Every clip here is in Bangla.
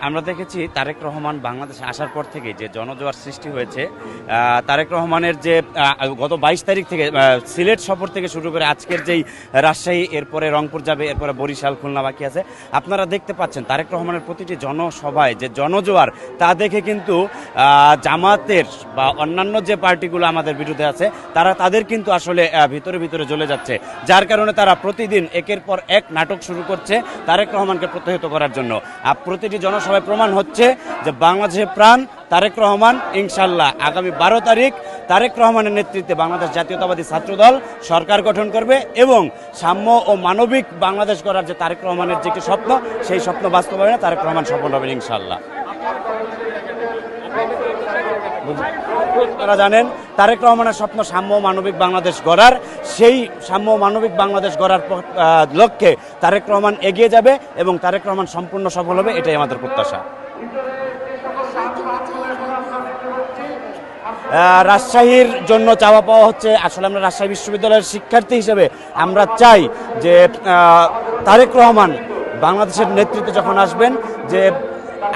আমরা দেখেছি তারেক রহমান বাংলাদেশে আসার পর থেকে যে জনজোয়ার সৃষ্টি হয়েছে, তারেক রহমানের যে গত 22 তারিখ থেকে সিলেট সফর থেকে শুরু করে আজকের যেই রাজশাহী, এরপরে রংপুর যাবে, এরপরে বরিশাল, খুলনা বাকি আছে, আপনারা দেখতে পাচ্ছেন তারেক রহমানের প্রতিটি জনসভায় যে জনজোয়ার তা দেখে কিন্তু জামাতের বা অন্যান্য যে পার্টিগুলো আমাদের বিরুদ্ধে আছে তাদের কিন্তু আসলে ভিতরে ভিতরে জ্বলে যাচ্ছে, যার কারণে তারা প্রতিদিন একের পর এক নাটক শুরু করছে তারেক রহমানকে প্রতিহত করার জন্য। প্রতিটি জনসভায় প্রমাণ হচ্ছে যে বাংলাদেশের প্রাণ তারেক রহমান। ইনশাল্লাহ আগামী 12 তারিখ তারেক রহমানের নেতৃত্বে বাংলাদেশ জাতীয়তাবাদী ছাত্রদল সরকার গঠন করবে এবং সাম্য ও মানবিক বাংলাদেশ গড়ার যে তারেক রহমানের যে একটি স্বপ্ন, সেই স্বপ্ন বাস্তবায়নে তারেক রহমান সফল হবেন ইনশাল্লাহ। আপনারা জানেন তারেক রহমানের স্বপ্ন সাম্য মানবিক বাংলাদেশ গড়ার, সেই সাম্য মানবিক বাংলাদেশ গড়ার লক্ষ্যে তারেক রহমান এগিয়ে যাবে এবং তারেক রহমান সম্পূর্ণ সফল হবে, এটাই আমাদের প্রত্যাশা। রাজশাহীর জন্য চাওয়া পাওয়া হচ্ছে, আসলে আমরা রাজশাহী বিশ্ববিদ্যালয়ের শিক্ষার্থী হিসেবে আমরা চাই যে তারেক রহমান বাংলাদেশের নেতৃত্বে যখন আসবেন, যে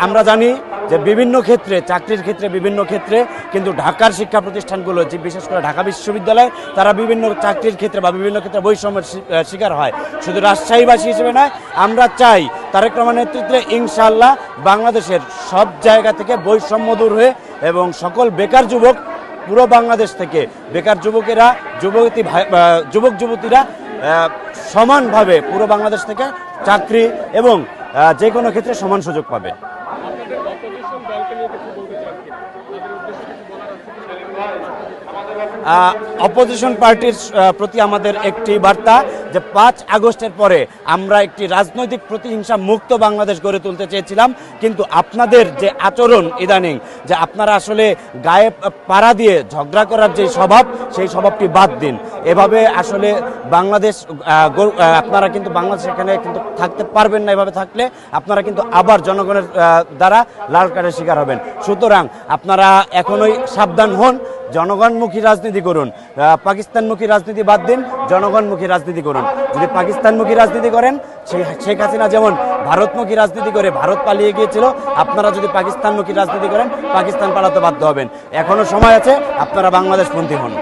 আমরা জানি যে বিভিন্ন ক্ষেত্রে, চাকরির ক্ষেত্রে, বিভিন্ন ক্ষেত্রে কিন্তু ঢাকার শিক্ষা প্রতিষ্ঠানগুলো, যে বিশেষ করে ঢাকা বিশ্ববিদ্যালয়, তারা বিভিন্ন চাকরির ক্ষেত্রে বা বিভিন্ন ক্ষেত্রে বৈষম্যের শিকার হয়। শুধু রাজশাহীবাসী হিসেবে নয়, আমরা চাই তারেক রহমানের নেতৃত্বে ইনশাআল্লাহ বাংলাদেশের সব জায়গা থেকে বৈষম্য দূর হয়ে এবং সকল বেকার যুবক, পুরো বাংলাদেশ থেকে বেকার যুবকেরা, যুবক যুবতীরা সমানভাবে পুরো বাংলাদেশ থেকে চাকরি এবং যে কোনো ক্ষেত্রে সমান সুযোগ পাবে। অপোজিশন পার্টির প্রতি আমাদের একটি বার্তা যে 5 আগস্টের পরে আমরা একটি রাজনৈতিক প্রতিহিংসা মুক্ত বাংলাদেশ গড়ে তুলতে চেয়েছিলাম, কিন্তু আপনাদের যে আচরণ ইদানিং, যে আপনারা আসলে গায়ে পাড়া দিয়ে ঝগড়া করার যে স্বভাব, সেই স্বভাবটি বাদ দিন। এভাবে আসলে বাংলাদেশ আপনারা কিন্তু বাংলাদেশ এখানে কিন্তু থাকতে পারবেন না। এভাবে থাকলে আপনারা কিন্তু আবার জনগণের দ্বারা লাল কার্ডের শিকার হবেন। সুতরাং আপনারা এখনই সাবধান হন, জনগণমুখী রাজনীতি করুন, পাকিস্তানমুখী রাজনীতি বাদ দিন, জনগণমুখী রাজনীতি করুন। যদি পাকিস্তানমুখী রাজনীতি করেন, শেখ হাসিনা যেমন ভারতমুখী রাজনীতি করে ভারত পালিয়ে গিয়েছিল, আপনারা যদি পাকিস্তানমুখী রাজনীতি করেন, পাকিস্তান পালাতে বাধ্য হবেন। এখনো সময় আছে, আপনারা বাংলাদেশপন্থী হন।